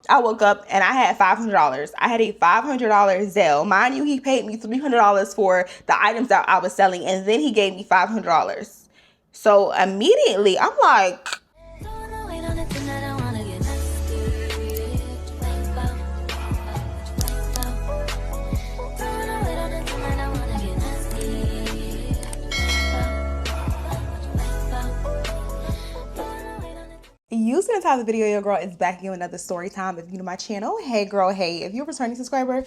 I woke up and I had $500. I had a $500 Zelle. Mind you, he paid me $300 for the items that I was selling, and then he gave me $500. So immediately, I'm like, using the title of the video, your girl is back again with another story time. If you're new to my channel, hey girl, hey. If you're a returning subscriber,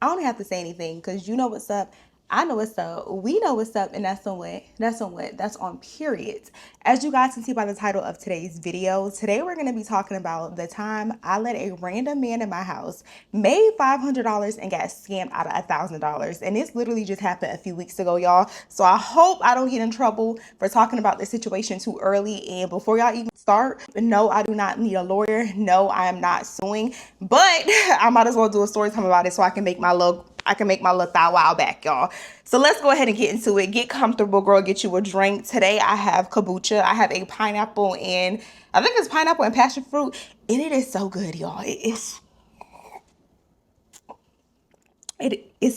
I don't have to say anything because you know what's up. I know what's up. We know what's up, and that's on what? That's on what? That's on periods. As you guys can see by the title of today's video, today we're going to be talking about the time I let a random man in my house, made $500 and got scammed out of $1,000. And this literally just happened a few weeks ago, y'all. So I hope I don't get in trouble for talking about this situation too early. And before y'all even start, no, I do not need a lawyer. No, I am not suing, but I might as well do a story time about it so I can make my little thigh wow back, y'all. So let's go ahead and get into it. Get comfortable, girl. Get you a drink. Today I have kombucha. I have a pineapple and I think it's pineapple and passion fruit, and it is so good, y'all. It's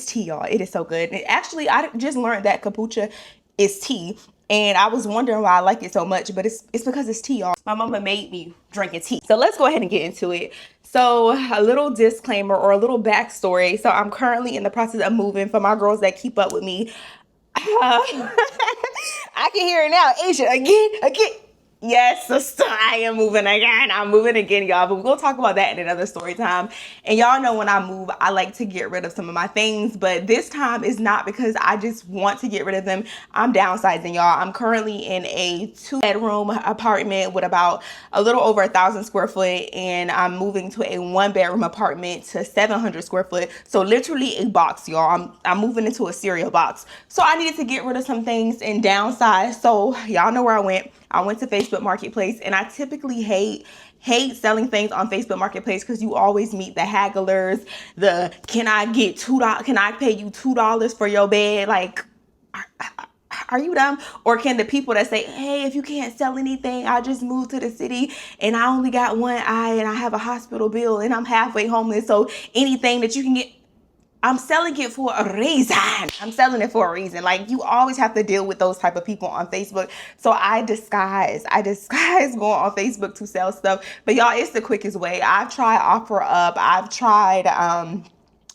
tea, y'all. It is so good. And actually, I just learned that kombucha is tea, and I was wondering why I like it so much, but it's because it's tea, y'all. My mama made me drinking tea. So let's go ahead and get into it. So a little disclaimer or a little backstory. So I'm currently in the process of moving. For my girls that keep up with me, I can hear it now. Asia, again. Yes, sister, I am moving again. I'm moving again, y'all. But we're going to talk about that in another story time. And y'all know when I move, I like to get rid of some of my things. But this time is not because I just want to get rid of them. I'm downsizing, y'all. I'm currently in a 2-bedroom apartment with about a little over 1,000 square foot. And I'm moving to a 1-bedroom apartment to 700 square foot. So literally a box, y'all. I'm moving into a cereal box. So I needed to get rid of some things and downsize. So y'all know where I went. I went to Facebook Marketplace, and I typically hate selling things on Facebook Marketplace because you always meet the hagglers, the can I get $2? Can I pay you $2 for your bed? Like, are you dumb? Or can the people that say, hey, if you can't sell anything, I just moved to the city and I only got one eye and I have a hospital bill and I'm halfway homeless, so anything that you can get. I'm selling it for a reason. I'm selling it for a reason. Like, you always have to deal with those type of people on Facebook. So I disguise going on Facebook to sell stuff. But y'all, it's the quickest way. I've tried OfferUp. I've tried,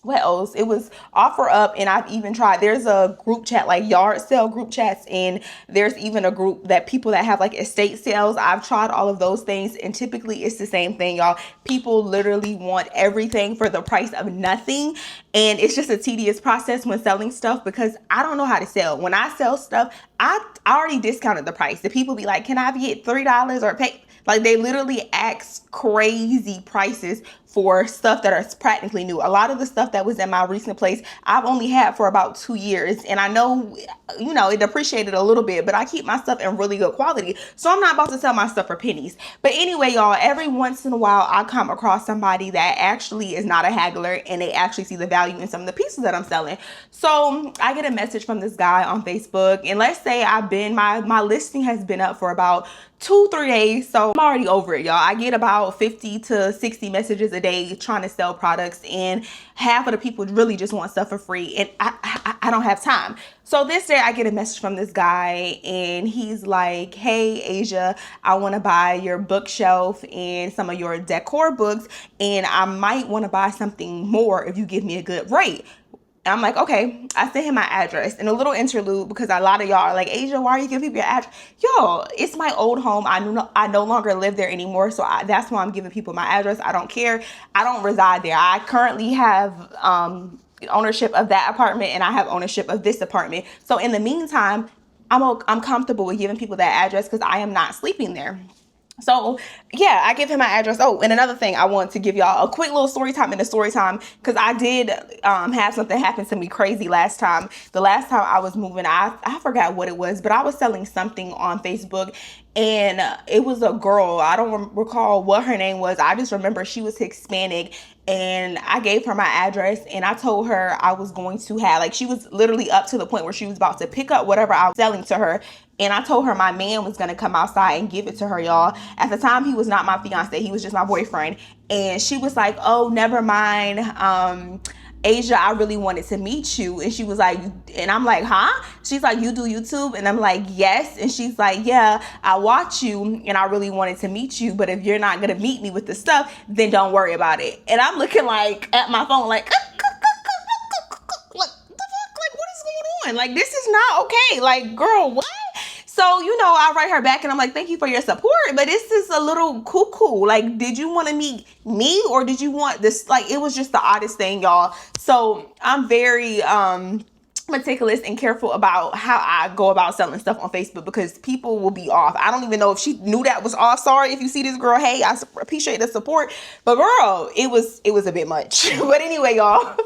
what else? It was OfferUp, and I've even tried, there's a group chat, like yard sale group chats, and there's even a group that people that have like estate sales. I've tried all of those things, and typically it's the same thing, y'all. People literally want everything for the price of nothing, and it's just a tedious process when selling stuff because I don't know how to sell. When I sell stuff, I already discounted the price. The people be like, can I get $3 or pay? Like, they literally ask crazy prices for stuff that are practically new. A lot of the stuff that was in my recent place, I've only had for about 2 years. And I know, you know, it depreciated a little bit, but I keep my stuff in really good quality. So I'm not about to sell my stuff for pennies. But anyway, y'all, every once in a while, I come across somebody that actually is not a haggler and they actually see the value in some of the pieces that I'm selling. So I get a message from this guy on Facebook. And let's say my listing has been up for about 2-3 days. So I'm already over it, y'all. I get about 50 to 60 messages a day trying to sell products, and half of the people really just want stuff for free, and I don't have time. So this day I get a message from this guy, and he's like, hey Asia, I want to buy your bookshelf and some of your decor books, and I might want to buy something more if you give me a good rate. I'm like, okay. I sent him my address, and a little interlude because a lot of y'all are like, Asia, why are you giving people your address? Y'all, it's my old home. I no longer live there anymore, so that's why I'm giving people my address. I don't care. I don't reside there. I currently have ownership of that apartment, and I have ownership of this apartment. So in the meantime, I'm comfortable with giving people that address because I am not sleeping there. So yeah, I give him my address. Oh, and another thing, I want to give y'all a quick little story time in the story time because I did have something happen to me crazy last time. The last time I was moving, I forgot what it was, but I was selling something on Facebook, and it was a girl. I don't recall what her name was. I just remember she was Hispanic, and I gave her my address, and I told her I was going to have, like, she was literally up to the point where she was about to pick up whatever I was selling to her, And I told her my man was gonna come outside and give it to her, y'all. At the time, he was not my fiance, he was just my boyfriend. And she was like, oh, never mind. Asia, I really wanted to meet you. And she was like, and I'm like, huh? She's like, you do YouTube? And I'm like, yes. And she's like, yeah, I watch you and I really wanted to meet you. But if you're not gonna meet me with the stuff, then don't worry about it. And I'm looking like at my phone, like, what the fuck? Like, what is going on? Like, this is not okay. Like, girl, what? So, you know, I write her back and I'm like, thank you for your support, but this is a little cuckoo. Like, did you want to meet me or did you want this? Like, it was just the oddest thing, y'all. So I'm very meticulous and careful about how I go about selling stuff on Facebook because people will be off. I don't even know if she knew that was off. Sorry if you see this, girl. Hey, I appreciate the support, but girl, it was a bit much. But anyway, y'all,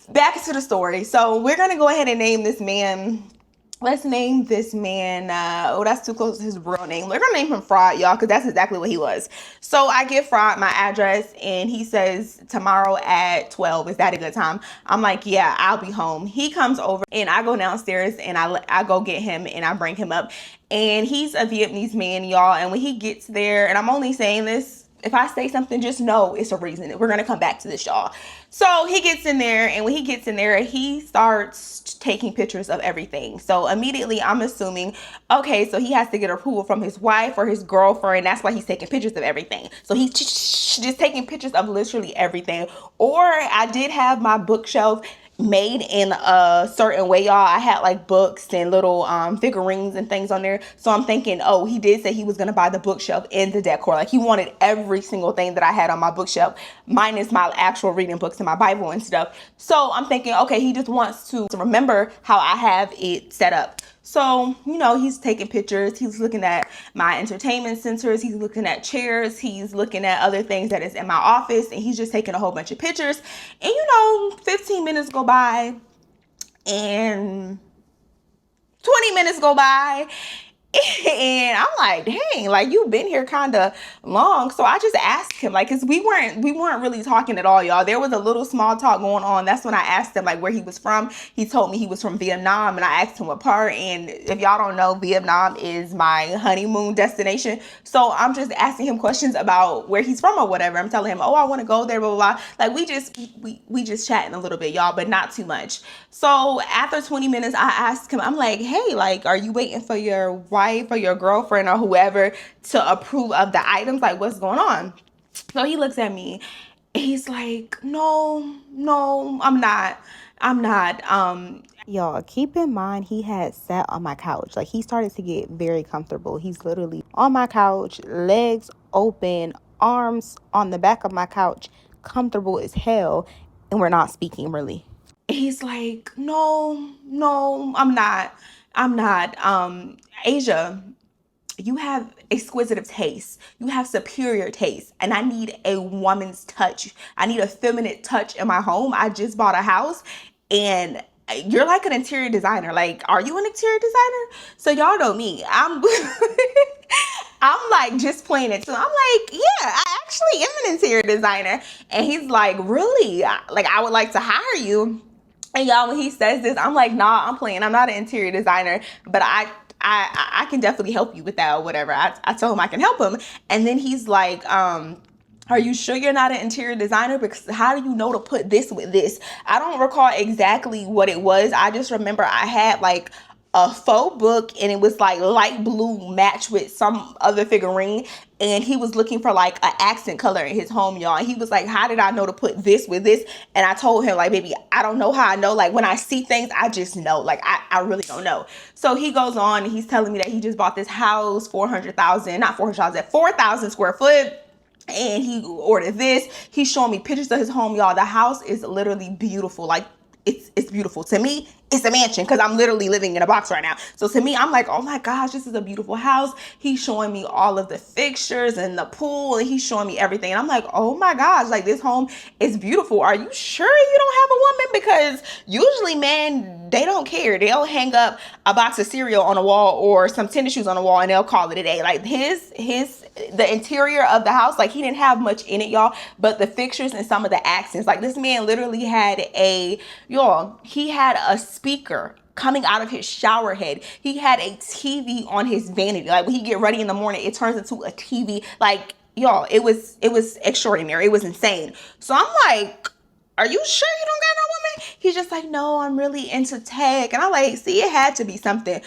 back to the story. So we're gonna go ahead and name this man. Let's name this man, oh, that's too close to his real name. We're gonna name him Fraud, y'all, because that's exactly what he was. So I give Fraud my address and he says tomorrow at 12, is that a good time? I'm like, yeah, I'll be home. He comes over and I go downstairs and I go get him and I bring him up. And he's a Vietnamese man, y'all. And when he gets there, and I'm only saying this, if I say something, just know it's a reason. We're going to come back to this, y'all. So he gets in there, and when he gets in there, he starts taking pictures of everything. So immediately I'm assuming, okay, so he has to get approval from his wife or his girlfriend. That's why he's taking pictures of everything. So he's just taking pictures of literally everything. Or I did have my bookshelf made in a certain way, y'all. I had like books and little figurines and things on there. So I'm thinking, oh, he did say he was gonna buy the bookshelf and the decor. Like he wanted every single thing that I had on my bookshelf, minus my actual reading books and my Bible and stuff. So I'm thinking, okay, he just wants to remember how I have it set up. So, you know, he's taking pictures. He's looking at my entertainment centers. He's looking at chairs. He's looking at other things that is in my office. And he's just taking a whole bunch of pictures. And, you know, 15 minutes go by and 20 minutes go by. And I'm like, dang, like you've been here kind of long. So I just asked him, like, cause we weren't really talking at all, y'all. There was a little small talk going on. That's when I asked him like where he was from. He told me he was from Vietnam, and I asked him what part. And if y'all don't know, Vietnam is my honeymoon destination. So I'm just asking him questions about where he's from or whatever. I'm telling him, oh, I want to go there, blah, blah, blah. Like we just chatting a little bit, y'all, but not too much. So after 20 minutes, I asked him, I'm like, hey, like, are you waiting for your wife or your girlfriend or whoever to approve of the items? Like, what's going on? So he looks at me and he's like, no, I'm not. Y'all, keep in mind, he had sat on my couch. Like, he started to get very comfortable. He's literally on my couch, legs open, arms on the back of my couch, comfortable as hell. And we're not speaking really. He's like, no, I'm not. Asia, you have exquisite taste. You have superior taste. And I need a woman's touch. I need a feminine touch in my home. I just bought a house and you're like an interior designer. Like, are you an interior designer? So y'all know me. I'm like just playing it. So I'm like, yeah, I actually am an interior designer. And he's like, really? Like, I would like to hire you. And y'all, when he says this, I'm like, nah, I'm playing. I'm not an interior designer, but I can definitely help you with that or whatever. I told him I can help him. And then he's like, are you sure you're not an interior designer? Because how do you know to put this with this? I don't recall exactly what it was. I just remember I had like a faux book and it was like light blue matched with some other figurine, and he was looking for like an accent color in his home, y'all. And he was like, how did I know to put this with this? And I told him, like, baby, I don't know how I know. Like, when I see things, I just know. Like, I really don't know. So he goes on and he's telling me that he just bought this house, 4,000 square foot. And he ordered this. He's showing me pictures of his home, y'all. The house is literally beautiful. Like, it's beautiful. To me, it's a mansion because I'm literally living in a box right now. So to me, I'm like, oh my gosh, this is a beautiful house. He's showing me all of the fixtures and the pool, and he's showing me everything. And I'm like, oh my gosh, like this home is beautiful. Are you sure you don't have a woman? Because usually men, they don't care. They'll hang up a box of cereal on a wall or some tennis shoes on a wall and they'll call it a day. Like the interior of the house, like he didn't have much in it, y'all, but the fixtures and some of the accents, like this man literally had he had a speaker coming out of his shower head. He had a TV on his vanity. Like when he get ready in the morning, it turns into a TV. Like, y'all, it was extraordinary. It was insane. So I'm like, are you sure you don't got no woman? He's just like, no, I'm really into tech. And I'm like, see, it had to be something.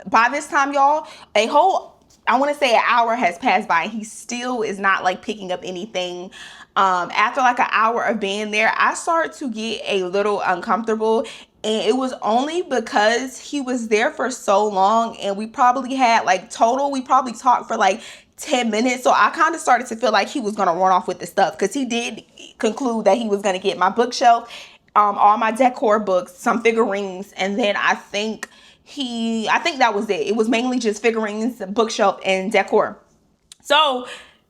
By this time, y'all, I want to say an hour has passed by and he still is not like picking up anything. After like an hour of being there, I started to get a little uncomfortable. And it was only because he was there for so long and we probably had like total, we probably talked for like 10 minutes. So I kind of started to feel like he was going to run off with the stuff because he did conclude that he was going to get my bookshelf, all my decor books, some figurines, and then I think that was it. It was mainly just figurines, bookshelf, and decor. So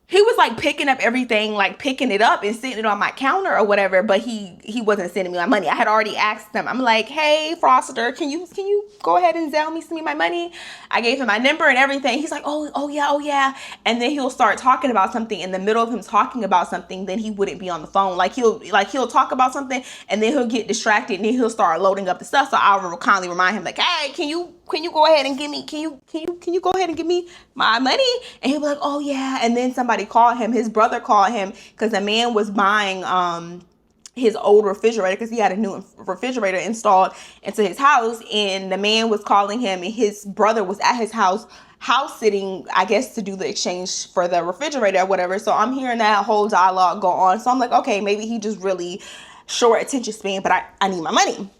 he was like picking up everything, like picking it up and sitting it on my counter or whatever, but he wasn't sending me my money. I had already asked him. I'm like, hey, Foster, can you go ahead and send me my money? I gave him my number and everything. He's like, oh yeah. And then he'll start talking about something. In the middle of him talking about something, then he wouldn't be on the phone. Like he'll talk about something and then he'll get distracted and then he'll start loading up the stuff. So I'll kindly remind him like, hey, can you go ahead and give me, can you go ahead and give me my money? And he'll be like, oh yeah. And then somebody called him, his brother called him because a man was buying his old refrigerator because he had a new refrigerator installed into his house, and the man was calling him and his brother was at his house sitting, I guess, to do the exchange for the refrigerator or whatever. So I'm hearing that whole dialogue go on. So I'm like, okay, maybe he just really short attention span, but I need my money.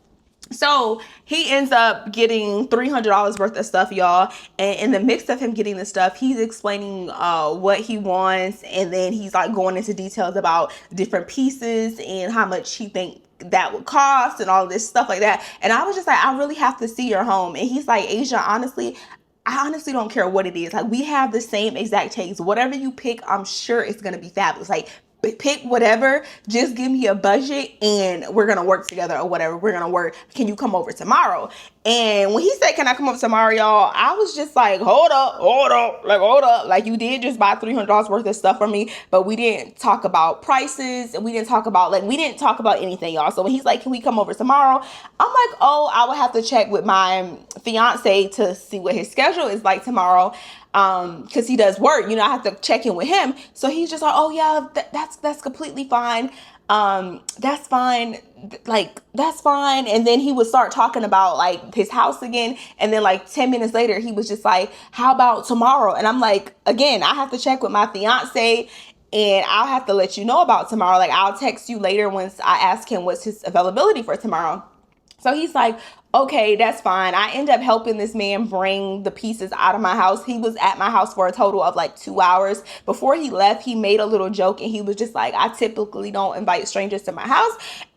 So he ends up getting $300 worth of stuff, y'all. And in the mix of him getting the stuff, he's explaining what he wants. And then he's like going into details about different pieces and how much he thinks that would cost and all this stuff like that. And I was just like, I really have to see your home. And he's like, Asia, honestly, I honestly don't care what it is. Like, we have the same exact taste. Whatever you pick, I'm sure it's going to be fabulous. Like, pick whatever, just give me a budget and we're gonna work together or whatever. We're gonna work. Can you come over tomorrow? And when he said, can I come over tomorrow, y'all, I was just like, hold up. Like, you did just buy $300 worth of stuff from me, but we didn't talk about prices and we didn't talk about anything, y'all. So when he's like, can we come over tomorrow? I'm like, oh, I would have to check with my fiance to see what his schedule is like tomorrow. Cause he does work, I have to check in with him. So he's just like, oh yeah, that's completely fine. That's fine. Like, that's fine. And then he would start talking about like his house again. And then like 10 minutes later, he was just like, how about tomorrow? And I'm like, again, I have to check with my fiance and I'll have to let you know about tomorrow. Like, I'll text you later once I ask him what's his availability for tomorrow. So he's like, okay, that's fine. I end up helping this man bring the pieces out of my house. He was at my house for a total of like 2 hours. Before he left, he made a little joke and he was just like, I typically don't invite strangers to my house.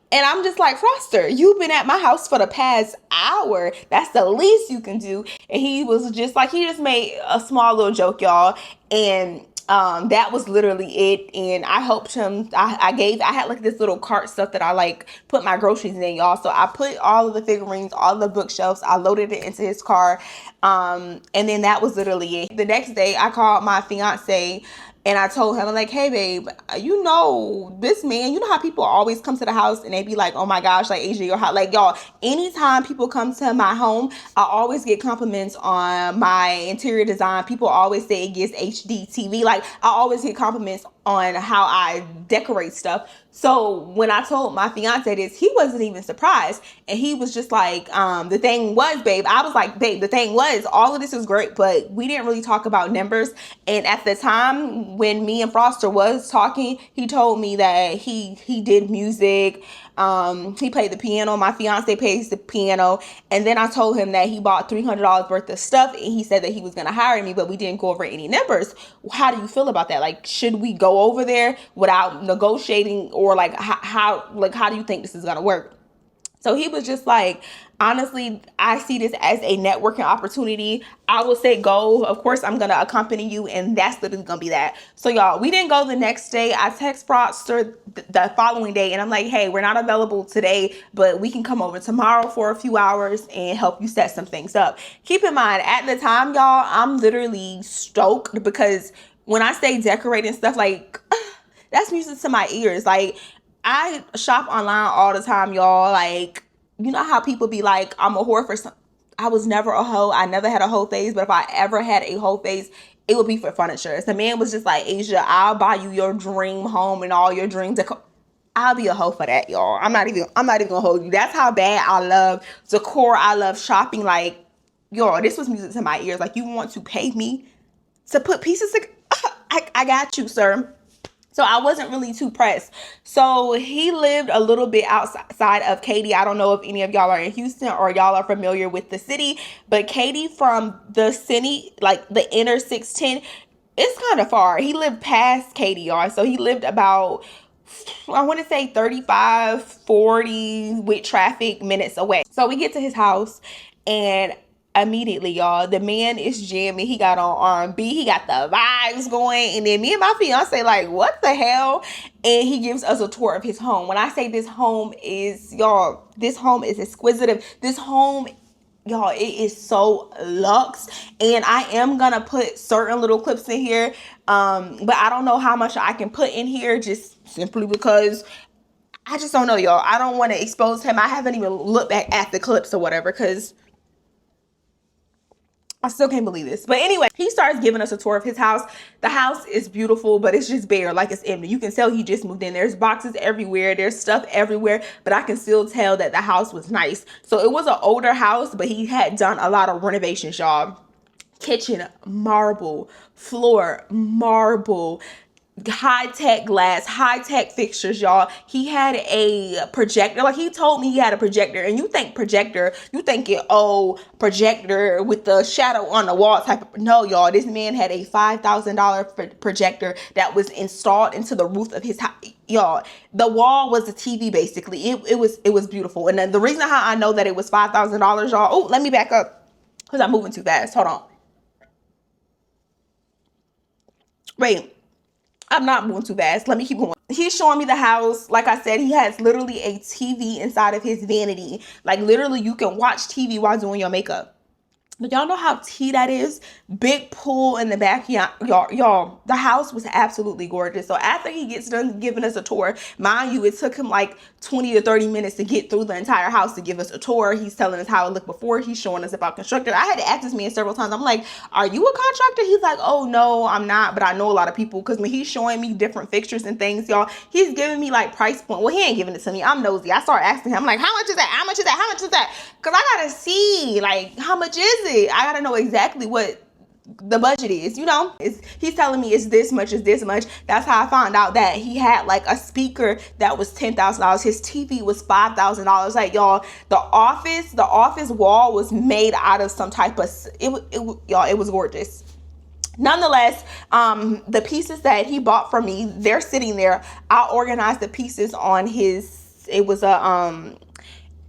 And I'm just like, Foster, you've been at my house for the past hour. That's the least you can do. And he was just like, he just made a small little joke, y'all. And that was literally it. And I helped him. I had like this little cart stuff that I like put my groceries in, y'all. So I put all of the figurines, all the bookshelves, I loaded it into his car. And then that was literally it. The next day I called my fiance and I told him, I'm like, hey babe, this man, how people always come to the house and they be like, oh my gosh, like, Asia, your house. Like, y'all, anytime people come to my home, I always get compliments on my interior design. People always say it gets HD TV. Like, I always get compliments on how I decorate stuff. So when I told my fiance this, he wasn't even surprised. And he was just like, the thing was, babe, I was like, babe, the thing was, all of this is great, but we didn't really talk about numbers. And at the time when me and Foster was talking, he told me that he did music. He played the piano. My fiance plays the piano. And then I told him that he bought $300 worth of stuff and he said that he was going to hire me, but we didn't go over any numbers. How do you feel about that? Like, should we go over there without negotiating, or like how do you think this is going to work? So he was just like, honestly, I see this as a networking opportunity. I will say go. Of course, I'm going to accompany you. And that's literally going to be that. So y'all, we didn't go the next day. I text Foster the following day and I'm like, hey, we're not available today, but we can come over tomorrow for a few hours and help you set some things up. Keep in mind, at the time, y'all, I'm literally stoked because when I say decorating stuff, like, that's music to my ears. Like, I shop online all the time, y'all. Like, you know how people be like, I'm a whore for some. I was never a hoe. I never had a hoe phase, but if I ever had a hoe phase, it would be for furniture. The man was just like, Asia, I'll buy you your dream home and all your dreams. I'll be a hoe for that, y'all. I'm not even gonna hold you. That's how bad I love decor. I love shopping. Like, y'all, this was music to my ears. Like, you want to pay me to put pieces together? I got you, sir. So I wasn't really too pressed. So he lived a little bit outside of Katy. I don't know if any of y'all are in Houston or y'all are familiar with the city, but Katy from the city, like the inner 610, it's kind of far. He lived past Katy, y'all. So he lived about, I want to say 35, 40 with traffic minutes away. So we get to his house and immediately, y'all, the man is jamming. He got on R&B. He got the vibes going. And then me and my fiance like, what the hell? And he gives us a tour of his home. When I say this home is, y'all, this home is exquisite. This home, y'all, it is so luxe. And I am gonna put certain little clips in here, but I don't know how much I can put in here, just simply because I just don't know, y'all. I don't want to expose him. I haven't even looked back at the clips or whatever, because I still can't believe this. But anyway, he starts giving us a tour of his house. The house is beautiful, but it's just bare, like it's empty. You can tell he just moved in. There's boxes everywhere. There's stuff everywhere, but I can still tell that the house was nice. So it was an older house, but he had done a lot of renovations, y'all. Kitchen, marble. Floor, marble. High-tech glass, high-tech fixtures, y'all. He had a projector. Like, he told me he had a projector, and you think projector, you thinking, oh, projector with the shadow on the wall type of. No, y'all, this man had a $5,000 projector that was installed into the roof of his house. Y'all, the wall was a TV basically. It was beautiful. And then the reason how I know that it was $5,000, y'all. Oh, let me back up because I'm moving too fast. Hold on. Wait. I'm not moving too fast. Let me keep going. He's showing me the house. Like I said, he has literally a TV inside of his vanity. Like, literally, you can watch TV while doing your makeup. But y'all know how tea that is? Big pool in the backyard. Y'all, the house was absolutely gorgeous. So after he gets done giving us a tour, mind you, it took him like 20 to 30 minutes to get through the entire house to give us a tour. He's telling us how it looked before. He's showing us about constructor. I had to ask this man several times. I'm like, are you a contractor? He's like, oh, no, I'm not. But I know a lot of people, because when he's showing me different fixtures and things, y'all, he's giving me like price point. Well, he ain't giving it to me. I'm nosy. I started asking him, I'm like, how much is that? How much is that? How much is that? Because I got to see, like, how much is it? I gotta know exactly what the budget is, you know. He's telling me it's this much, is this much. That's how I found out that he had like a speaker that was $10,000. His TV was $5,000. Like, y'all, the office wall was made out of some type of y'all, it was gorgeous. Nonetheless, the pieces that he bought from me, they're sitting there. I organized the pieces on his, it was a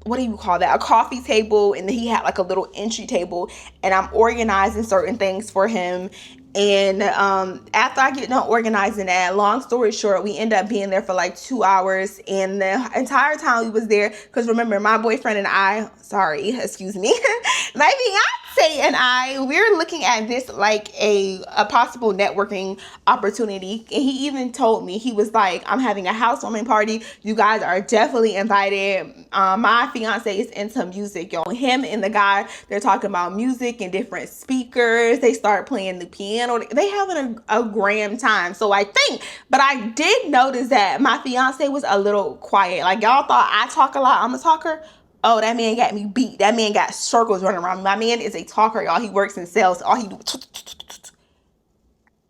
what do you call that, a coffee table, and then he had like a little entry table, and I'm organizing certain things for him. And after I get done organizing that, long story short, we end up being there for like 2 hours. And the entire time we was there, because remember, my boyfriend and I, my fiance and I, we're looking at this like a possible networking opportunity. And he even told me, he was like, I'm having a housewarming party. You guys are definitely invited. My fiance is into music, y'all. Him and the guy, they're talking about music and different speakers. They start playing the piano. They having a grand time. So I did notice that my fiance was a little quiet. Like, y'all thought I talk a lot, I'm a talker. Oh, that man got me beat. That man got circles running around me. My man is a talker, y'all. He works in sales. All he do,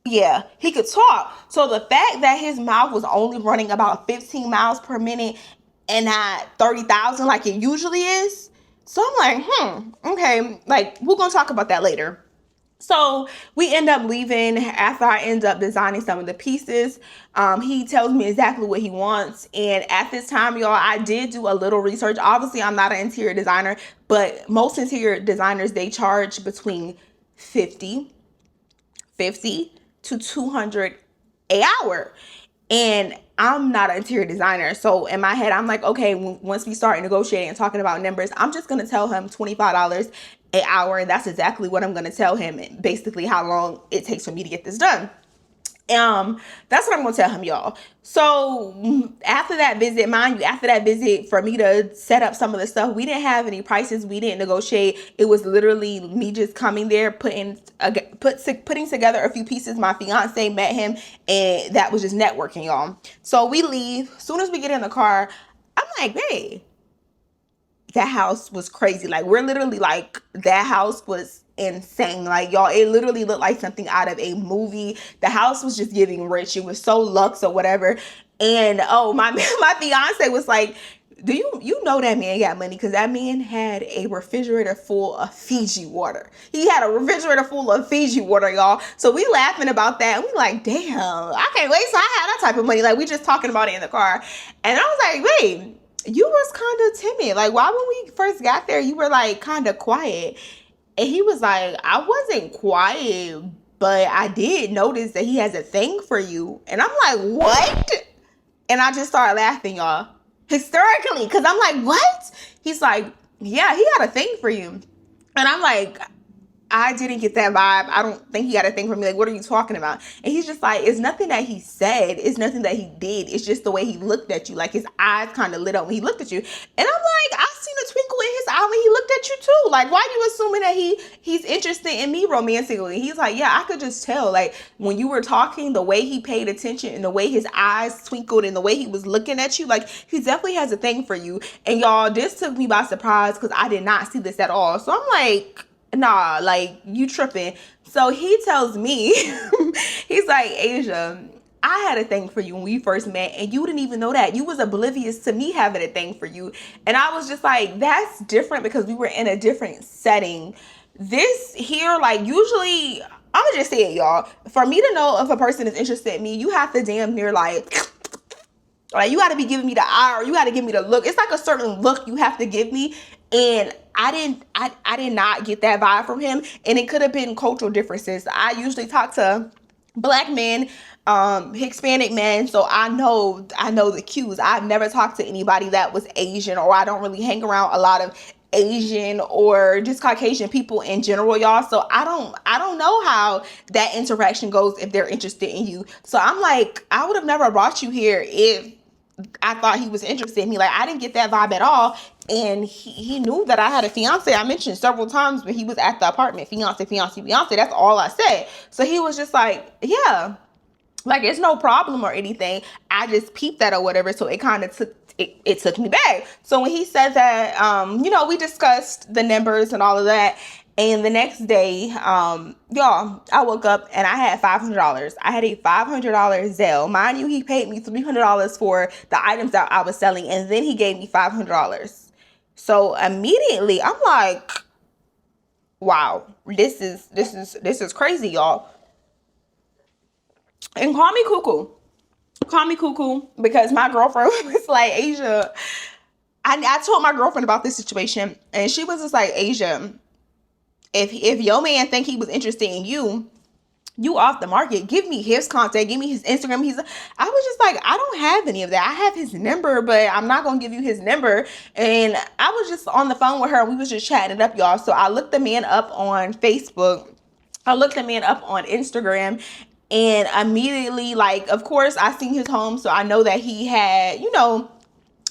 yeah, he could talk. So the fact that his mouth was only running about 15 miles per minute and not 30,000 like it usually is. So I'm like, okay, like, we're going to talk about that later. So we end up leaving after I end up designing some of the pieces. He tells me exactly what he wants. And at this time, y'all, I did do a little research. Obviously, I'm not an interior designer, but most interior designers, they charge between 50 to 200 an hour. And I'm not an interior designer. So in my head, I'm like, okay, once we start negotiating and talking about numbers, I'm just going to tell him $25 an hour. And that's exactly what I'm going to tell him, and basically how long it takes for me to get this done. That's what I'm gonna tell him, y'all. So after that visit, mind you, after that visit, for me to set up some of the stuff, we didn't have any prices. We didn't negotiate. It was literally me just coming there, putting together a few pieces. My fiance met him, and that was just networking, y'all. So we leave. As soon as we get in the car, I'm like, hey, that house was crazy. Like, we're literally like, that house was insane. Like, y'all, it literally looked like something out of a movie. The house was just giving rich. It was so luxe or whatever. And oh, my my fiance was like, do you know that man got money? Because that man had a refrigerator full of Fiji water. He had a refrigerator full of Fiji water, y'all. So we laughing about that. And we like, damn, I can't wait. So I had that type of money. Like, we just talking about it in the car. And I was like, wait, you was kind of timid. Like, why when we first got there, you were like kind of quiet? And he was like, I wasn't quiet, but I did notice that he has a thing for you. And I'm like, what? And I just started laughing, y'all. Hysterically, because I'm like, what? He's like, yeah, he got a thing for you. And I'm like, I didn't get that vibe. I don't think he got a thing for me. Like, what are you talking about? And he's just like, it's nothing that he said. It's nothing that he did. It's just the way he looked at you. Like, his eyes kind of lit up when he looked at you. And I'm like, I seen a twinkle in his eye when he looked at you too. Like, why are you assuming that he's interested in me romantically? He's like, yeah, I could just tell. Like, when you were talking, the way he paid attention and the way his eyes twinkled and the way he was looking at you, like, he definitely has a thing for you. And y'all, this took me by surprise because I did not see this at all. So I'm like, nah, like, you tripping. So he tells me, he's like, Asia, I had a thing for you when we first met, and you didn't even know that. You was oblivious to me having a thing for you. And I was just like, that's different because we were in a different setting. This here, like, usually, I'm gonna just say it, y'all. For me to know if a person is interested in me, you have to damn near like, you got to be giving me the eye, or you got to give me the look. It's like a certain look you have to give me. And I did not get that vibe from him. And it could have been cultural differences. I usually talk to Black men, Hispanic men, so I know the cues. I've never talked to anybody that was Asian, or I don't really hang around a lot of Asian or just Caucasian people in general, y'all. So I don't know how that interaction goes if they're interested in you. So I'm like, I would have never brought you here if I thought he was interested in me. Like, I didn't get that vibe at all. And he knew that I had a fiance. I mentioned several times when he was at the apartment, fiance. That's all I said. So he was just like, yeah, like, it's no problem or anything. I just peeped that or whatever. So it kind of took me back. So when he said that, we discussed the numbers and all of that. And the next day, y'all, I woke up and I had $500. I had a $500 Zelle. Mind you, he paid me $300 for the items that I was selling, and then he gave me $500. So immediately, I'm like, wow, this is crazy, y'all. And call me cuckoo. Call me cuckoo, because my girlfriend was like, Asia, I told my girlfriend about this situation, and she was just like, Asia, if your man think he was interested in you off the market, give me his contact, give me his Instagram. I was just like, I don't have any of that. I have his number, but I'm not gonna give you his number. And I was just on the phone with her. We was just chatting it up, y'all. So I looked the man up on Facebook. I looked the man up on Instagram. And immediately, like, of course, I seen his home, so I know that he had,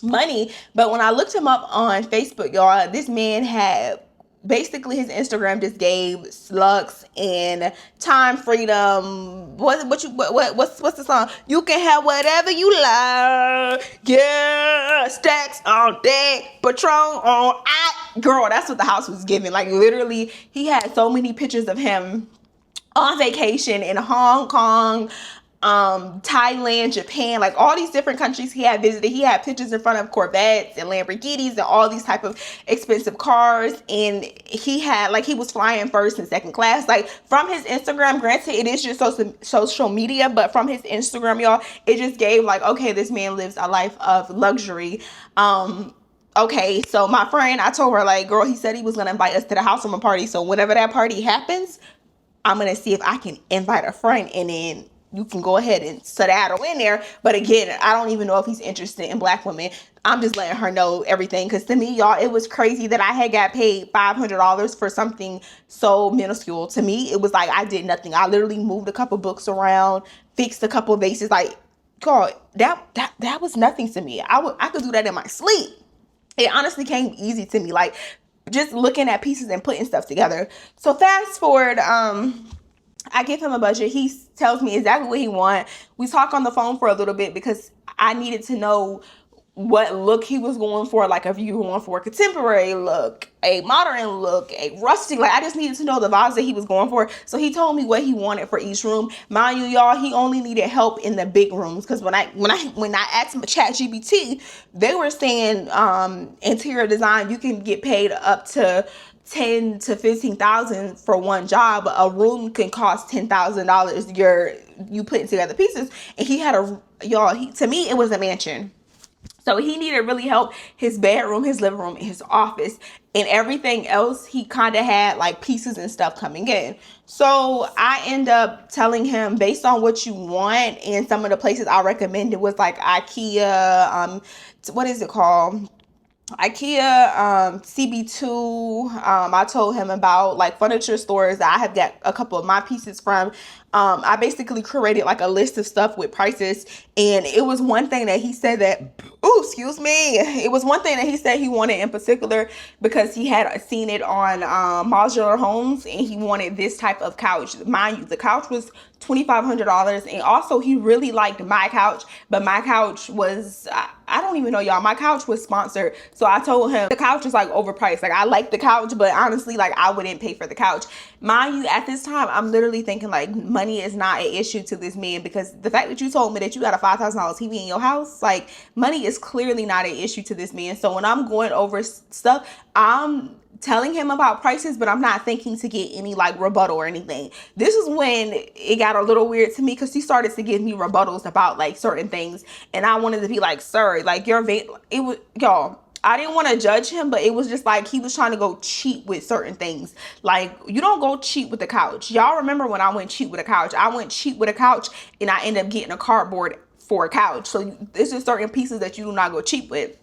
money. But when I looked him up on Facebook, y'all, this man had basically, his Instagram just gave slugs and time freedom. What's the song? You can have whatever you like. Yeah, stacks on deck, Patron on I. Girl, that's what the house was giving. Like, literally, he had so many pictures of him on vacation in Hong Kong, Thailand, Japan, like all these different countries he had visited. He had pictures in front of Corvettes and Lamborghinis and all these type of expensive cars. And he had, like, he was flying first and second class. Like, from his Instagram, granted, it is just social media, but from his Instagram, y'all, it just gave like, okay, this man lives a life of luxury. Okay, so my friend, I told her, like, girl, he said he was going to invite us to the housewarming party. So whenever that party happens, I'm going to see if I can invite a friend, and then you can go ahead and skedaddle in there. But again, I don't even know if he's interested in black women. I'm just letting her know everything, because to me, y'all, it was crazy that I had got paid $500 for something so minuscule. To me, it was like I did nothing. I literally moved a couple books around, fixed a couple of vases. Like, God, that was nothing to me. I could do that in my sleep. It honestly came easy to me, like just looking at pieces and putting stuff together. So fast forward, I give him a budget. He tells me exactly what he wants. We talk on the phone for a little bit because I needed to know what look he was going for. Like if you were going for a contemporary look, a modern look, a rustic, like I just needed to know the vibes that he was going for. So he told me what he wanted for each room. Mind you, y'all, he only needed help in the big rooms, because when I asked him ChatGPT, they were saying interior design, you can get paid up to 10 to 15,000 for one job. A room can cost $10,000. You putting together pieces, and he had to me it was a mansion. So he needed really help. His bedroom, his living room, his office, and everything else, he kind of had like pieces and stuff coming in. So I end up telling him, based on what you want, and some of the places I recommended was like IKEA, what is it called? IKEA, CB2. I told him about like furniture stores that I have got a couple of my pieces from. I basically created like a list of stuff with prices, and it was one thing that he said that, oh, excuse me. It was one thing that he said he wanted in particular, because he had seen it on Modular Homes, and he wanted this type of couch. Mind you, the couch was $2,500, and also he really liked my couch, but my couch was, I don't even know, y'all, my couch was sponsored. So I told him the couch is like overpriced. Like I like the couch, but honestly, like I wouldn't pay for the couch. Mind you, at this time, I'm literally thinking like money is not an issue to this man, because the fact that you told me that you got a $5,000 TV in your house, like money is clearly not an issue to this man. So when I'm going over stuff, I'm telling him about prices, but I'm not thinking to get any like rebuttal or anything. This is when it got a little weird to me, because he started to give me rebuttals about like certain things, and I wanted to be like, sir, like it was, y'all, I didn't want to judge him, but it was just like he was trying to go cheap with certain things. Like, you don't go cheap with the couch. Y'all remember when I went cheap with a couch? I went cheap with a couch, and I ended up getting a cardboard for a couch. So there's just certain pieces that you do not go cheap with.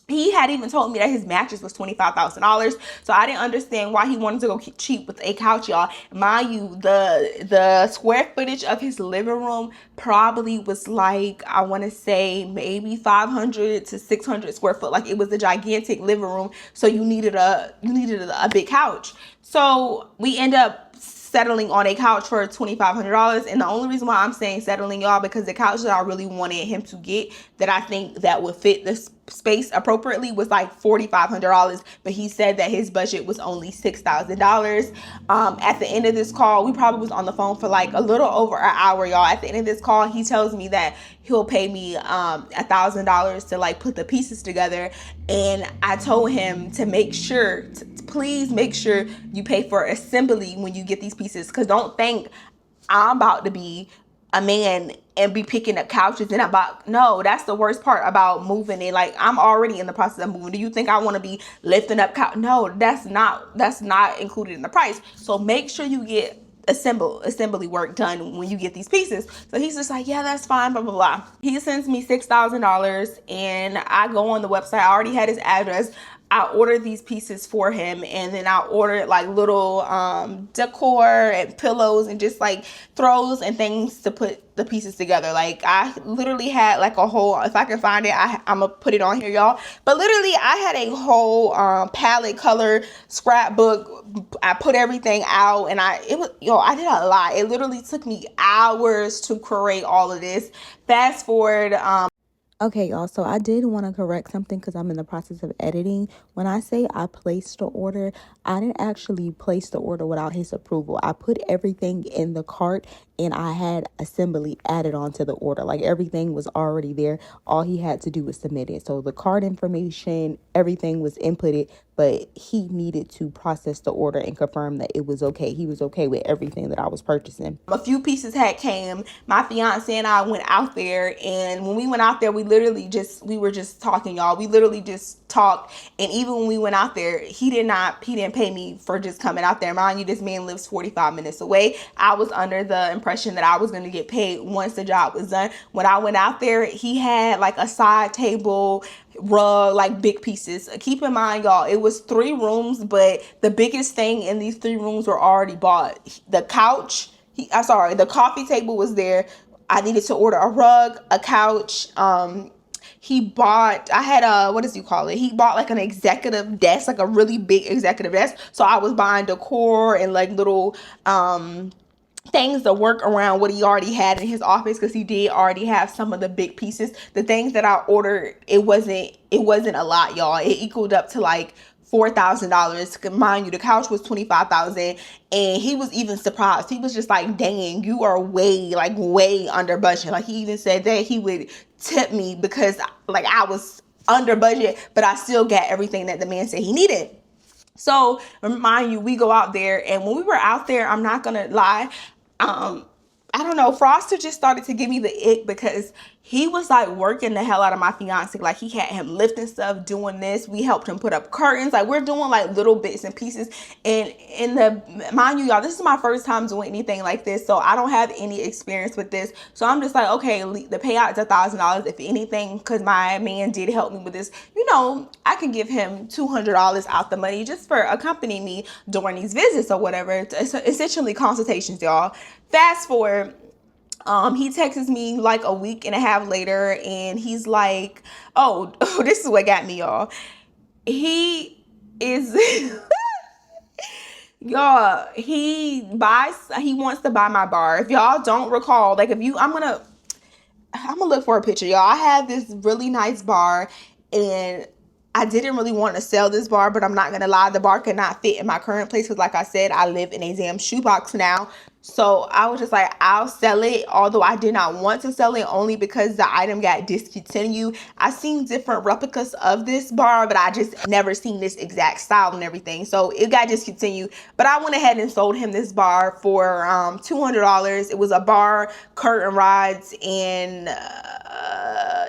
He had even told me that his mattress was $25,000. So I didn't understand why he wanted to go cheap with a couch, y'all. Mind you, the square footage of his living room probably was like, I want to say maybe 500 to 600 square foot. Like it was a gigantic living room. So you needed a big couch. So we end up settling on a couch for $2,500. And the only reason why I'm saying settling, y'all, because the couch that I really wanted him to get, that I think that would fit this space appropriately, was like $4,500. But he said that his budget was only $6,000. At the end of this call, we probably was on the phone for like a little over an hour, y'all. At the end of this call, he tells me that he'll pay me $1,000 to like put the pieces together. And I told him to make sure, please make sure you pay for assembly when you get these pieces, because don't think I'm about to be a man and be picking up couches and no, that's the worst part about moving in. Like I'm already in the process of moving. Do you think I want to be lifting up no, that's not included in the price. So make sure you get assembly work done when you get these pieces. So he's just like, yeah, that's fine, blah blah blah. He sends me $6,000, and I go on the website. I already had his address. I ordered these pieces for him, and then I ordered like little decor and pillows and just like throws and things to put the pieces together. Like I literally had like a whole, if I can find it, I'm gonna put it on here, y'all. But literally I had a whole palette color scrapbook. I put everything out, and I did a lot. It literally took me hours to create all of this. Fast forward, Okay, y'all, so I did want to correct something because I'm in the process of editing. When I say I placed the order, I didn't actually place the order without his approval. I put everything in the cart, and I had assembly added onto the order. Like everything was already there. All he had to do was submit it. So the card information, everything was inputted, but he needed to process the order and confirm that it was okay. He was okay with everything that I was purchasing. A few pieces had came. My fiance and I went out there, and when we went out there, we were just talking, y'all. We literally just talked. And even when we went out there, he didn't pay me for just coming out there. Mind you, this man lives 45 minutes away. I was under the impression impression that I was going to get paid once the job was done. When I went out there, he had like a side table, rug, like big pieces. Keep in mind, y'all, it was 3 rooms, but the biggest thing in these 3 rooms were already bought. The couch, the coffee table was there. I needed to order a rug, a couch. He bought, I had a, what does you call it? He bought like an executive desk, like a really big executive desk. So I was buying decor and like little things to work around what he already had in his office, because he did already have some of the big pieces. The things that I ordered, it wasn't a lot, y'all. It equaled up to like $4,000. Mind you, the couch was $25,000, and he was even surprised. He was just like, "Dang, you are way under budget." Like, he even said that he would tip me because like I was under budget, but I still got everything that the man said he needed. So remind you, we go out there, and when we were out there, I'm not gonna lie, I don't know, Froster just started to give me the ick, because he was like working the hell out of my fiance. Like, he had him lifting stuff, doing this. We helped him put up curtains. Like, we're doing like little bits and pieces. And mind you, y'all, this is my first time doing anything like this, so I don't have any experience with this. So I'm just like, okay, the payout is $1,000 if anything, because my man did help me with this. You know, I could give him $200 out the money just for accompanying me during these visits or whatever. It's essentially consultations, y'all. Fast forward, he texts me like a week and a half later, and he's like, oh, this is what got me, y'all. He is y'all, he wants to buy my bar. If y'all don't recall, like, I'm gonna look for a picture, y'all. I have this really nice bar, and I didn't really want to sell this bar, but I'm not gonna lie, the bar could not fit in my current place, because like I said, I live in a damn shoebox now. So I was just like, I'll sell it, although I did not want to sell it, only because the item got discontinued. I seen different replicas of this bar, but I just never seen this exact style and everything. So it got discontinued, but I went ahead and sold him this bar for $200. It was a bar, curtain rods, and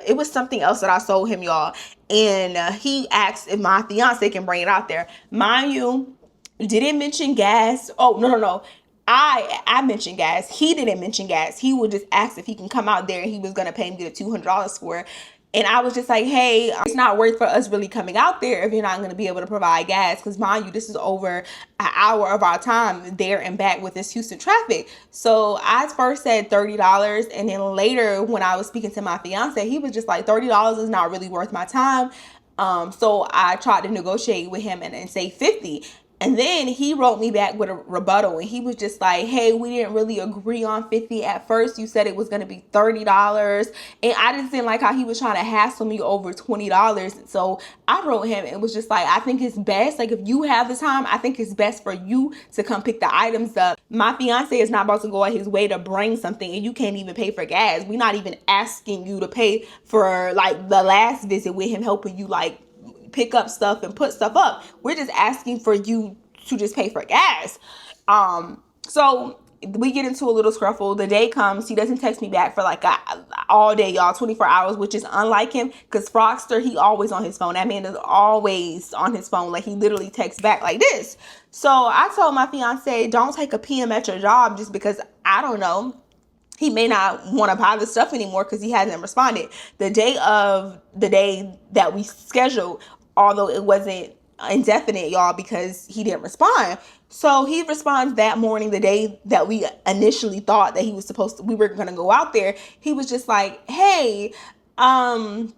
it was something else that I sold him, y'all. And he asked if my fiance can bring it out there. Mind you, didn't mention gas. Oh, no. I mentioned gas. He didn't mention gas. He would just ask if he can come out there, and he was going to pay me the $200 for it. And I was just like, hey, it's not worth for us really coming out there if you're not going to be able to provide gas. Because mind you, this is over an hour of our time there and back with this Houston traffic. So I first said $30. And then later, when I was speaking to my fiance, he was just like, $30 is not really worth my time. So I tried to negotiate with him and say 50. And then he wrote me back with a rebuttal, and he was just like, hey, we didn't really agree on 50 at first. You said it was going to be $30. And I just didn't like how he was trying to hassle me over $20. So I wrote him and was just like, I think it's best, like, if you have the time, I think it's best for you to come pick the items up. My fiance is not about to go out his way to bring something, and you can't even pay for gas. We're not even asking you to pay for like the last visit with him helping you like pick up stuff and put stuff up. We're just asking for you to just pay for gas. So we get into a little scruffle. The day comes, he doesn't text me back for like all day, y'all, 24 hours, which is unlike him, because Frogster, he always on his phone. That man is always on his phone. Like, he literally texts back like this. So I told my fiance, don't take a PM at your job, just because, I don't know, he may not want to buy the stuff anymore because he hasn't responded. The day that we scheduled, although it wasn't indefinite, y'all, because he didn't respond. So he responds that morning, the day that we initially thought that we were going to go out there. He was just like, hey, if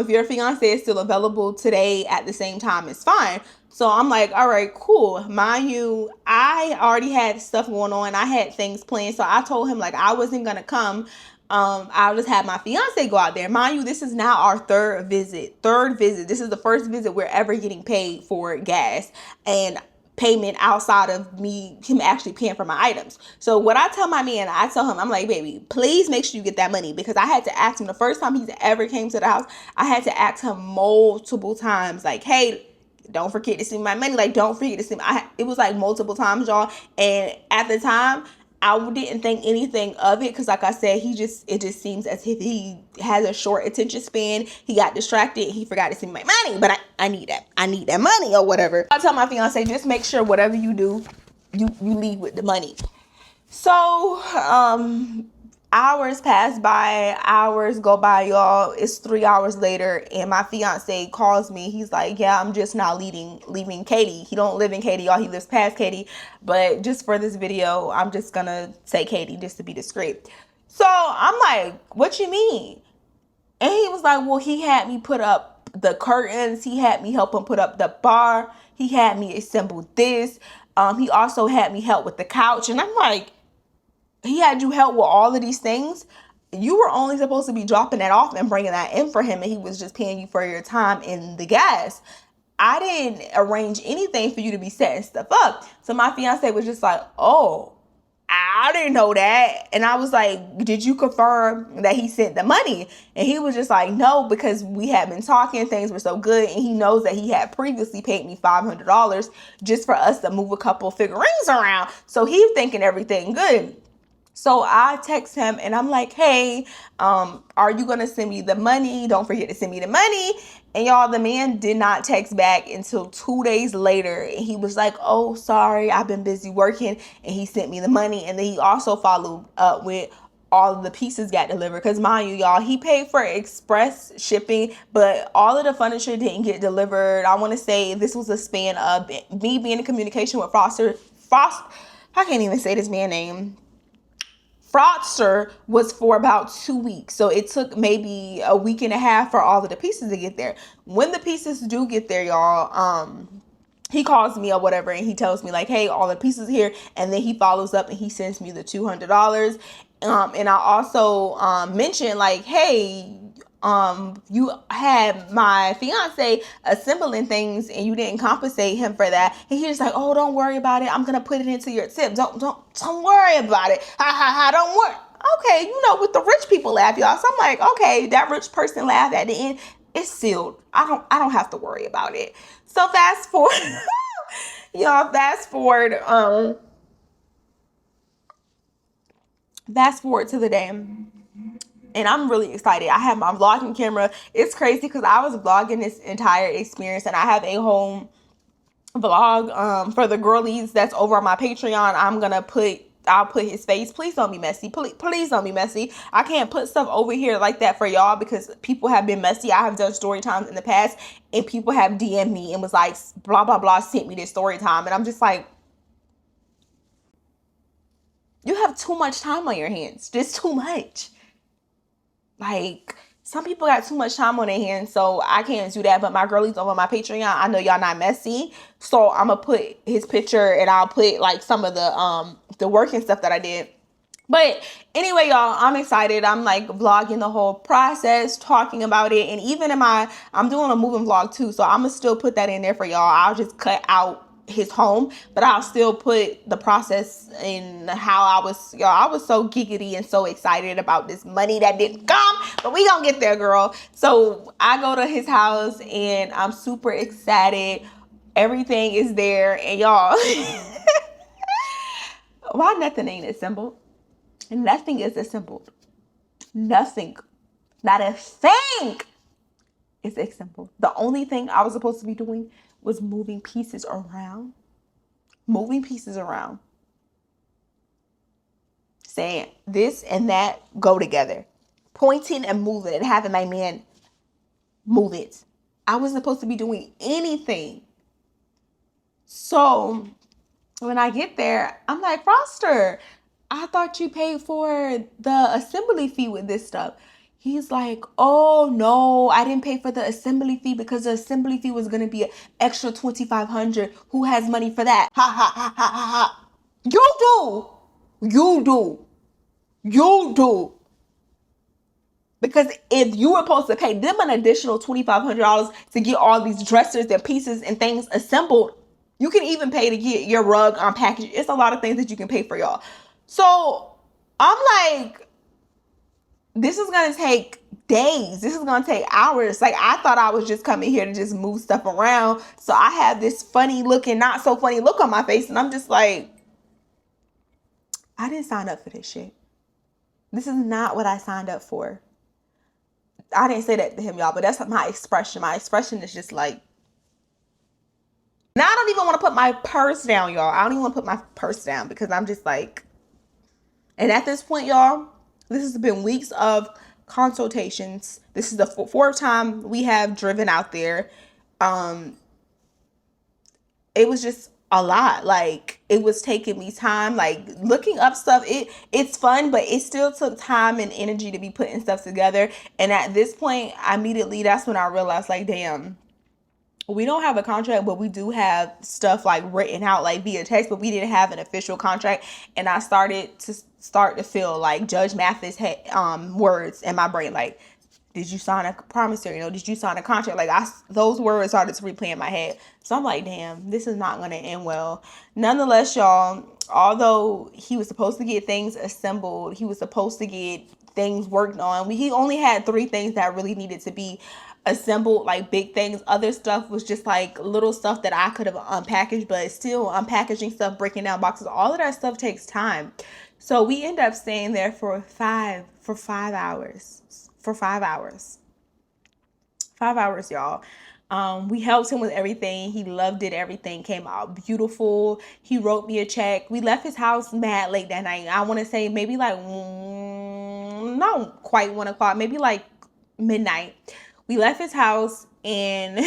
your fiance is still available today at the same time, it's fine. So I'm like, all right, cool. Mind you, I already had stuff going on. I had things planned. So I told him like I wasn't going to come. I'll just have my fiance go out there. Mind you, this is now our third visit. This is the first visit we're ever getting paid for gas and payment outside of him actually paying for my items. So what I tell my man, I tell him, I'm like, baby, please make sure you get that money, because I had to ask him the first time he's ever came to the house. I had to ask him multiple times, like, hey, don't forget to send me my money. Like, don't forget to send me. It was like multiple times, y'all. And at the time, I didn't think anything of it, because like I said, it just seems as if he has a short attention span. He got distracted. He forgot to send me my money, but I need that. I need that money or whatever. I tell my fiance, just make sure whatever you do, you leave with the money. So, hours pass by, hours go by, y'all. It's 3 hours later, and my fiance calls me. He's like, "Yeah, I'm just now leaving Katy. He don't live in Katy, y'all. He lives past Katy, but just for this video, I'm just gonna say Katy just to be discreet." So I'm like, "What you mean?" And he was like, "Well, he had me put up the curtains. He had me help him put up the bar. He had me assemble this. He also had me help with the couch." And I'm like, he had you help with all of these things. You were only supposed to be dropping that off and bringing that in for him, and he was just paying you for your time and the gas. I didn't arrange anything for you to be setting stuff up. So my fiance was just like, "Oh, I didn't know that." And I was like, "Did you confirm that he sent the money?" And he was just like, "No, because we had been talking, things were so good, and he knows that he had previously paid me $500 just for us to move a couple figurines around. So he's thinking everything good." So I text him and I'm like, "Hey, are you going to send me the money? Don't forget to send me the money." And y'all, the man did not text back until 2 days later. And he was like, "Oh, sorry, I've been busy working." And he sent me the money. And then he also followed up with all of the pieces got delivered. Because mind you, y'all, he paid for express shipping, but all of the furniture didn't get delivered. I want to say this was a span of me being in communication with Foster. I can't even say this man's name. Fraudster was for about 2 weeks. So it took maybe a week and a half for all of the pieces to get there. When the pieces do get there, y'all, he calls me or whatever and he tells me like, "Hey, all the pieces here." And then he follows up and he sends me the $200. And I also mentioned like, "Hey, you had my fiance assembling things and you didn't compensate him for that." And he's like, "Oh, don't worry about it. I'm gonna put it into your tip. Don't worry about it. Ha ha ha. Don't worry." Okay, with the rich people laugh, y'all. So I'm like, okay, that rich person laugh at the end. It's sealed. I don't have to worry about it. So fast forward, y'all. Fast forward to the day. And I'm really excited. I have my vlogging camera. It's crazy because I was vlogging this entire experience, and I have a home vlog for the girlies that's over on my Patreon. I'll put his face. Please don't be messy. Please don't be messy. I can't put stuff over here like that for y'all because people have been messy. I have done story times in the past and people have DM'd me and was like, blah, blah, blah, sent me this story time. And I'm just like, you have too much time on your hands. Just too much. Like, some people got too much time on their hands, so I can't do that. But my girlies over my Patreon, I know y'all not messy, so I'm gonna put his picture and I'll put like some of the work and stuff that I did. But anyway, y'all, I'm excited. I'm like vlogging the whole process, talking about it, and even I'm doing a moving vlog too, so I'm gonna still put that in there for y'all. I'll just cut out his home, but I'll still put the process in how I was so giggity and so excited about this money that didn't come, but we gonna get there, girl. So I go to his house and I'm super excited. Everything is there, and y'all, why nothing ain't assembled? Nothing is assembled. Nothing. Not a thing is assembled. The only thing I was supposed to be doing was moving pieces around. Moving pieces around. Saying this and that go together. Pointing and moving and having my man move it. I wasn't supposed to be doing anything. So when I get there, I'm like, "Foster, I thought you paid for the assembly fee with this stuff." He's like, "Oh no, I didn't pay for the assembly fee because the assembly fee was gonna be an extra 2,500. Who has money for that? Ha ha ha ha ha ha. You do. You do. You do. Because if you were supposed to pay them an additional $2,500 to get all these dressers and pieces and things assembled, you can even pay to get your rug unpackaged. It's a lot of things that you can pay for, y'all. So I'm like, this is going to take days. This is going to take hours. Like, I thought I was just coming here to just move stuff around. So I have this funny looking, not so funny look on my face. And I'm just like, I didn't sign up for this shit. This is not what I signed up for. I didn't say that to him, y'all, but that's my expression. My expression is just like, now I don't even want to put my purse down, y'all. I don't even want to put my purse down because I'm just like, And at this point, y'all, this has been weeks of consultations. This is the fourth time we have driven out there. Um, it was just a lot. Like, it was taking me time, like looking up stuff. It's fun, but it still took time and energy to be putting stuff together. And at this point, immediately, that's when I realized, like, damn, we don't have a contract, but we do have stuff like written out like via text, but we didn't have an official contract. And I started to feel like Judge Mathis had words in my brain, like, did you sign a promissory note? Did you sign a contract? Like, those words started to replay in my head. So I'm like, damn, this is not going to end well. Nonetheless, y'all, although he was supposed to get things assembled, he was supposed to get things worked on. He only had 3 things that really needed to be assembled, like big things. Other stuff was just like little stuff that I could have unpackaged, but still unpackaging stuff, breaking down boxes, all of that stuff takes time. So we end up staying there for 5 hours. For 5 hours. 5 hours, y'all. We helped him with everything. He loved it. Everything came out beautiful. He wrote me a check. We left his house mad late that night. I want to say maybe like, not quite 1 o'clock, maybe like midnight. We left his house, and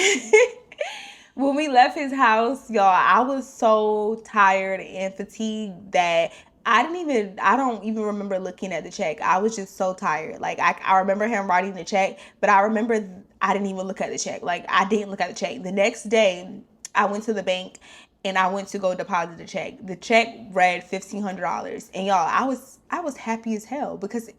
when we left his house, y'all, I was so tired and fatigued that I don't even remember looking at the check. I was just so tired. Like, I remember him writing the check, but I remember I didn't even look at the check. Like, I didn't look at the check. The next day, I went to the bank and I went to go deposit the check. The check read $1,500. And y'all, I was happy as hell because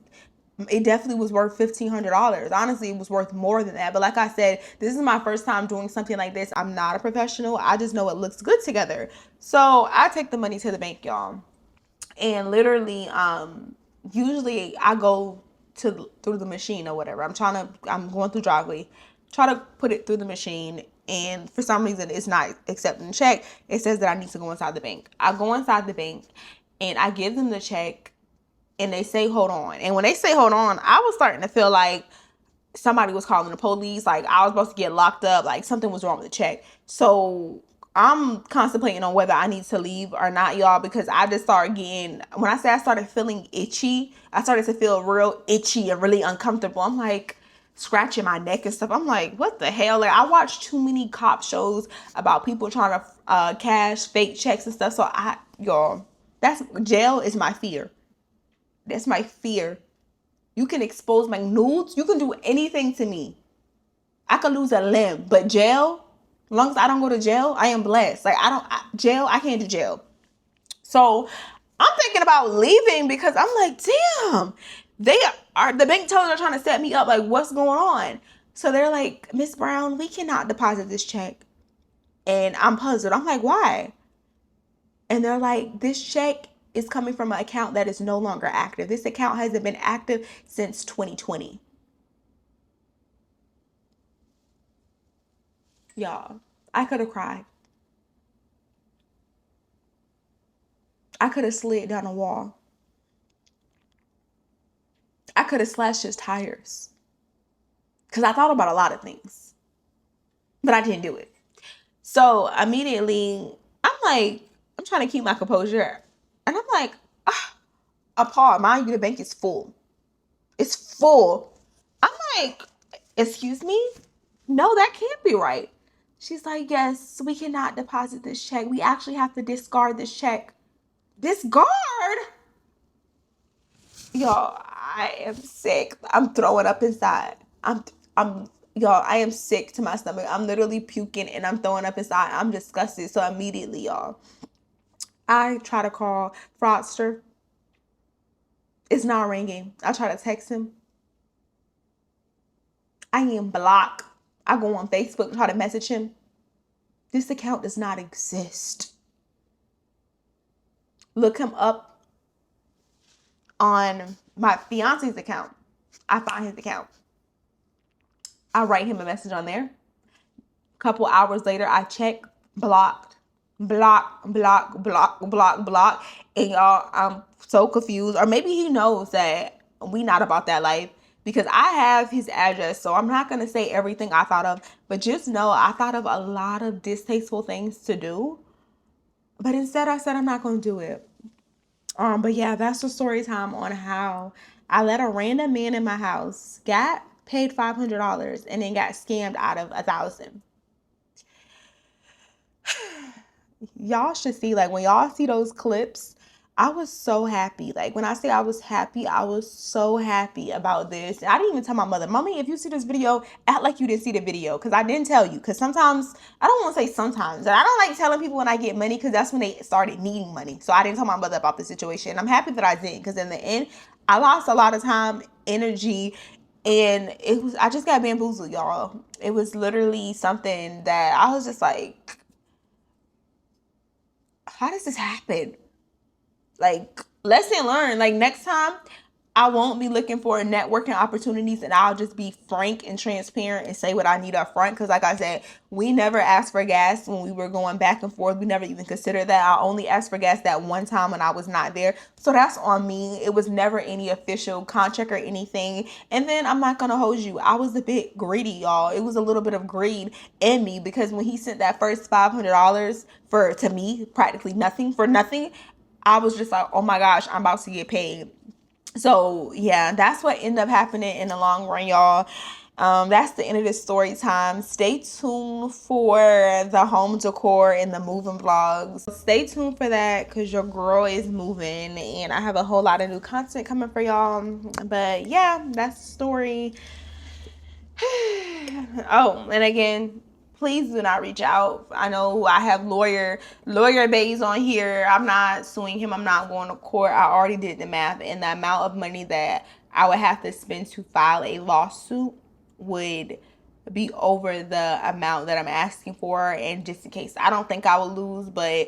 it definitely was worth $1,500. Honestly, it was worth more than that. But like I said, this is my first time doing something like this. I'm not a professional. I just know it looks good together. So I take the money to the bank, y'all. And literally, usually I go through the machine or whatever. I'm going through driveway, try to put it through the machine. And for some reason, it's not accepting the check. It says that I need to go inside the bank. I go inside the bank and I give them the check. And they say, hold on. And when they say, hold on, I was starting to feel like somebody was calling the police. Like, I was supposed to get locked up. Like, something was wrong with the check. So I'm contemplating on whether I need to leave or not, y'all, because I just started getting, when I say I started feeling itchy, I started to feel real itchy and really uncomfortable. I'm like scratching my neck and stuff. I'm like, what the hell? Like, I watched too many cop shows about people trying to cash fake checks and stuff. So y'all, jail is my fear. That's my fear. You can expose my nudes. You can do anything to me. I could lose a limb, but jail, as long as I don't go to jail, I am blessed. Like, I can't do jail. So I'm thinking about leaving because I'm like, damn, the bank tellers are trying to set me up. Like, what's going on? So they're like, Miss Brown, we cannot deposit this check. And I'm puzzled. I'm like, why? And they're like, this check is coming from an account that is no longer active. This account hasn't been active since 2020. Y'all, I could have cried. I could have slid down a wall. I could have slashed his tires. Because I thought about a lot of things. But I didn't do it. So immediately, I'm trying to keep my composure. And I'm like, appalled. Mind you, the bank is full. It's full. I'm like, excuse me? No, that can't be right. She's like, yes, we cannot deposit this check. We actually have to discard this check. Discard? Y'all, I am sick. I'm throwing up inside. Y'all, I am sick to my stomach. I'm literally puking and I'm throwing up inside. I'm disgusted. So immediately, y'all, I try to call Fraudster. It's not ringing. I try to text him. I am blocked. I go on Facebook, try to message him. This account does not exist. Look him up on my fiance's account. I find his account. I write him a message on there. A couple hours later, I check, blocked, block, block, block, block, block. And y'all, I'm so confused. Or maybe he knows that we not about that life because I have his address. So I'm not going to say everything I thought of, but just know I thought of a lot of distasteful things to do. But instead I said I'm not going to do it. But yeah, that's the story time on how I let a random man in my house, got paid $500, and then got scammed out of 1,000. Y'all should see, like, when y'all see those clips, I was so happy. Like, when I say I was happy, I was so happy about this. I didn't even tell my mother, Mommy, if you see this video, act like you didn't see the video, because I didn't tell you. Because sometimes, I don't want to say sometimes, and I don't like telling people when I get money, because that's when they started needing money. So I didn't tell my mother about the situation. I'm happy that I didn't, because in the end, I lost a lot of time, energy, and I just got bamboozled, y'all. It was literally something that I was just like, how does this happen? Like, lesson learned. Like, next time, I won't be looking for networking opportunities, and I'll just be frank and transparent and say what I need up front. Because, like I said, we never asked for gas when we were going back and forth. We never even considered that. I only asked for gas that one time when I was not there. So that's on me. It was never any official contract or anything. And then I'm not going to hold you. I was a bit greedy, y'all. It was a little bit of greed in me, because when he sent that first $500 to me, practically nothing, for nothing, I was just like, oh my gosh, I'm about to get paid. So yeah, that's what ended up happening in the long run, y'all. That's the end of this story time. Stay tuned for the home decor and the moving vlogs. Stay tuned for that, because your girl is moving and I have a whole lot of new content coming for y'all. But yeah, that's the story. Oh, and again, please do not reach out. I know I have lawyer bays on here. I'm not suing him. I'm not going to court. I already did the math, and the amount of money that I would have to spend to file a lawsuit would be over the amount that I'm asking for. And just in case, I don't think I will lose, but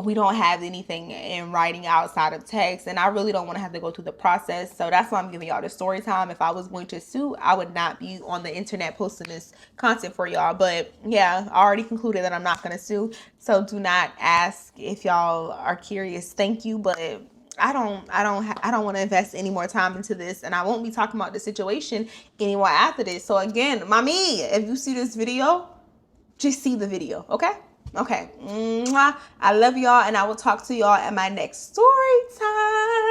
we don't have anything in writing outside of text, and I really don't want to have to go through the process. So that's why I'm giving y'all the story time. If I was going to sue, I would not be on the internet posting this content for y'all. But yeah, I already concluded that I'm not going to sue. So do not ask if y'all are curious. Thank you, but I don't want to invest any more time into this, and I won't be talking about the situation anymore after this. So again, mommy, if you see this video, just see the video, okay? Okay. Mwah. I love y'all, and I will talk to y'all at my next story time.